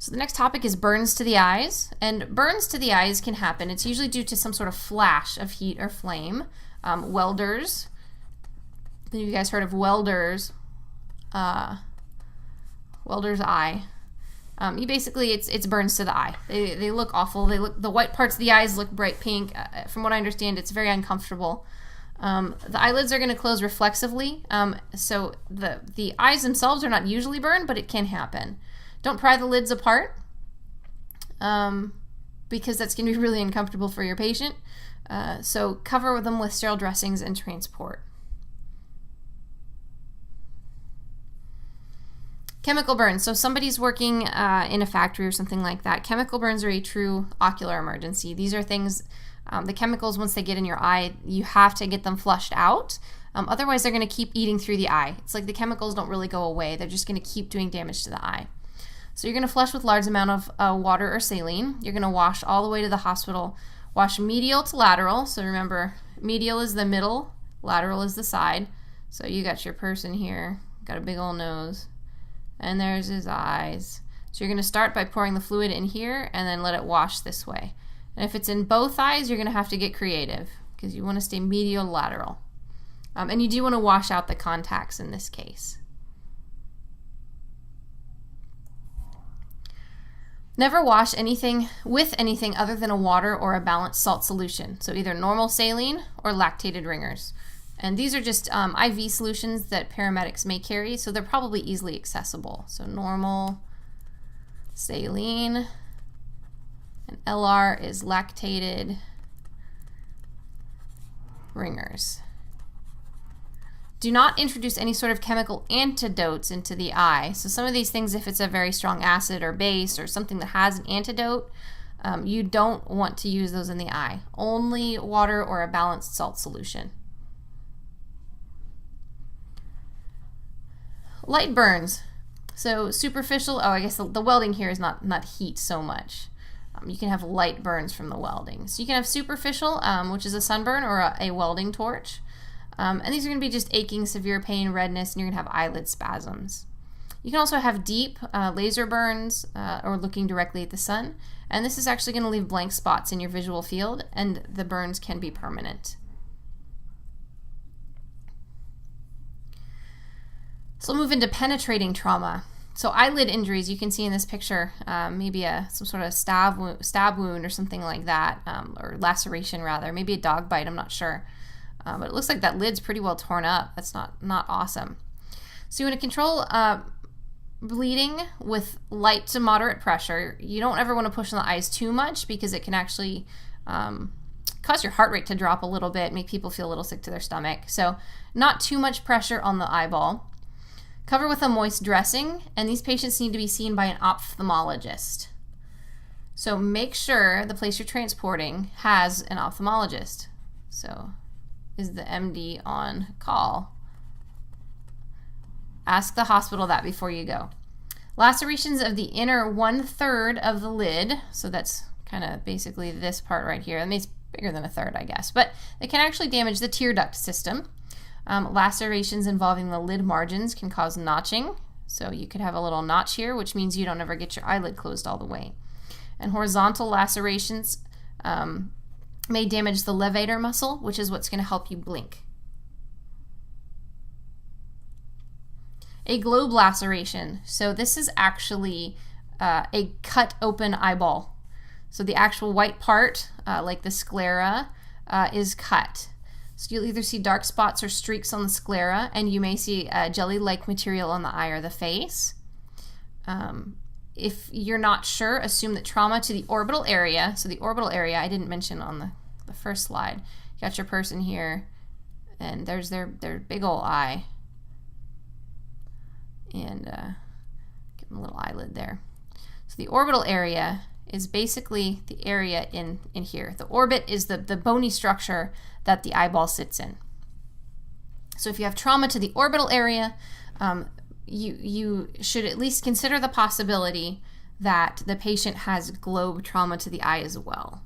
So the next topic is burns to the eyes, and burns to the eyes can happen. It's usually due to some sort of flash of heat or flame. Welders, have you guys heard of welders? Welder's eye. It's burns to the eye. They look awful. The white parts of the eyes look bright pink. From what I understand, it's very uncomfortable. The eyelids are going to close reflexively, so the eyes themselves are not usually burned, but it can happen. Don't pry the lids apart, because that's going to be really uncomfortable for your patient. So cover them with sterile dressings and transport. Chemical burns. So somebody's working in a factory or something like that. Chemical burns are a true ocular emergency. These are things, the chemicals, once they get in your eye, you have to get them flushed out. Otherwise, they're going to keep eating through the eye. It's like the chemicals don't really go away. They're just going to keep doing damage to the eye. So you're going to flush with large amount of water or saline. You're going to wash all the way to the hospital. Wash medial to lateral. So remember, medial is the middle, lateral is the side. So you got your person here, got a big old nose, and there's his eyes. So you're going to start by pouring the fluid in here and then let it wash this way. And if it's in both eyes, you're going to have to get creative because you want to stay medial to lateral. And you do want to wash out the contacts in this case. Never wash anything with anything other than a water or a balanced salt solution. So either normal saline or lactated ringers. And these are just IV solutions that paramedics may carry, so they're probably easily accessible. So normal, saline, and LR is lactated ringers. Do not introduce any sort of chemical antidotes into the eye. So some of these things, if it's a very strong acid or base or something that has an antidote, you don't want to use those in the eye. Only water or a balanced salt solution. Light burns. So superficial, I guess the welding here is not heat so much. You can have light burns from the welding. So you can have superficial, which is a sunburn or a welding torch. And these are going to be just aching, severe pain, redness, and you're going to have eyelid spasms. You can also have deep laser burns or looking directly at the sun. And this is actually going to leave blank spots in your visual field, and the burns can be permanent. So we'll move into penetrating trauma. So eyelid injuries, you can see in this picture, maybe some sort of stab wound or something like that, or laceration rather, maybe a dog bite, I'm not sure. But it looks like that lid's pretty well torn up. That's not awesome. So you want to control bleeding with light to moderate pressure. You don't ever want to push on the eyes too much because it can actually cause your heart rate to drop a little bit, make people feel a little sick to their stomach. So not too much pressure on the eyeball. Cover with a moist dressing, and these patients need to be seen by an ophthalmologist. So make sure the place you're transporting has an ophthalmologist. So is the MD on call? Ask the hospital that before you go. Lacerations of the inner 1/3 of the lid, so that's kind of basically this part right here. I mean, it's bigger than a third, I guess, but it can actually damage the tear duct system. Lacerations involving the lid margins can cause notching, so you could have a little notch here, which means you don't ever get your eyelid closed all the way. And horizontal lacerations may damage the levator muscle, which is what's going to help you blink. A globe laceration. So this is actually a cut open eyeball. So the actual white part, like the sclera, is cut. So you'll either see dark spots or streaks on the sclera, and you may see jelly-like material on the eye or the face. If you're not sure, assume that trauma to the orbital area, so the orbital area I didn't mention on the first slide. You got your person here, and there's their big old eye. And give them a little eyelid there. So the orbital area is basically the area in here. The orbit is the bony structure that the eyeball sits in. So if you have trauma to the orbital area, you should at least consider the possibility that the patient has globe trauma to the eye as well.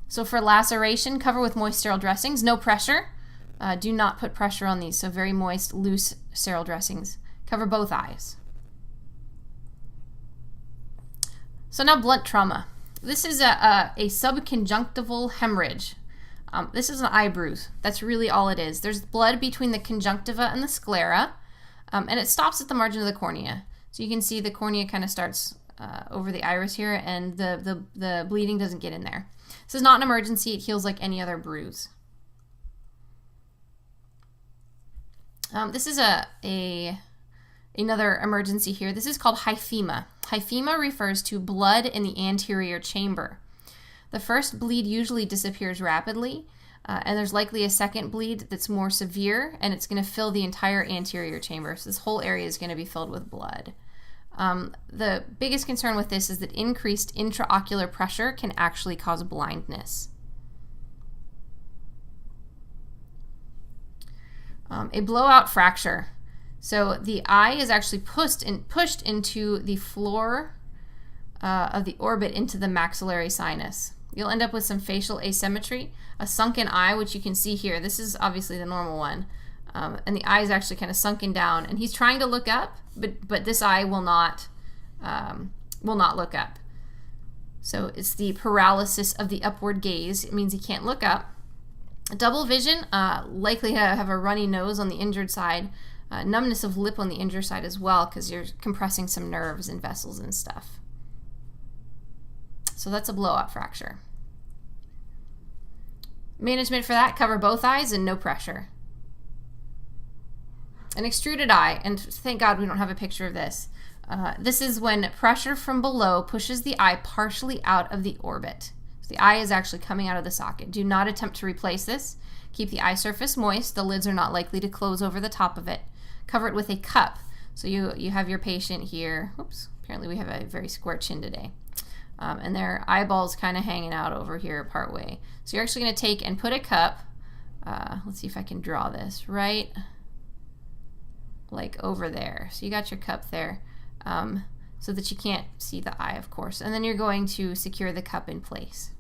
So for laceration, cover with moist sterile dressings, no pressure. Do not put pressure on these, so very moist, loose sterile dressings Cover both eyes. So now blunt trauma. This is a subconjunctival hemorrhage. This is an eye bruise. That's really all it is. There's blood between the conjunctiva and the sclera, and it stops at the margin of the cornea. So you can see the cornea kind of starts over the iris here, and the bleeding doesn't get in there. This is not an emergency. It heals like any other bruise. This is another emergency here. This is called hyphema. Hyphema refers to blood in the anterior chamber. The first bleed usually disappears rapidly, and there's likely a second bleed that's more severe, and it's going to fill the entire anterior chamber. So this whole area is going to be filled with blood. The biggest concern with this is that increased intraocular pressure can actually cause blindness. A blowout fracture. So the eye is actually pushed into the floor of the orbit into the maxillary sinus. You'll end up with some facial asymmetry, a sunken eye, which you can see here. This is obviously the normal one. And the eye is actually kind of sunken down, and he's trying to look up, but this eye will not look up. So it's the paralysis of the upward gaze. It means he can't look up. Double vision, likely to have a runny nose on the injured side, numbness of lip on the injured side as well, because you're compressing some nerves and vessels and stuff. So that's a blowout fracture. Management for that, cover both eyes and no pressure. An extruded eye, and thank God we don't have a picture of this. This is when pressure from below pushes the eye partially out of the orbit. So the eye is actually coming out of the socket. Do not attempt to replace this. Keep the eye surface moist. The lids are not likely to close over the top of it. Cover it with a cup. So you have your patient here. Oops, apparently we have a very square chin today. And their eyeballs kind of hanging out over here part way. So you're actually going to take and put a cup, let's see if I can draw this, right like over there. So you got your cup there, so that you can't see the eye, of course. And then you're going to secure the cup in place.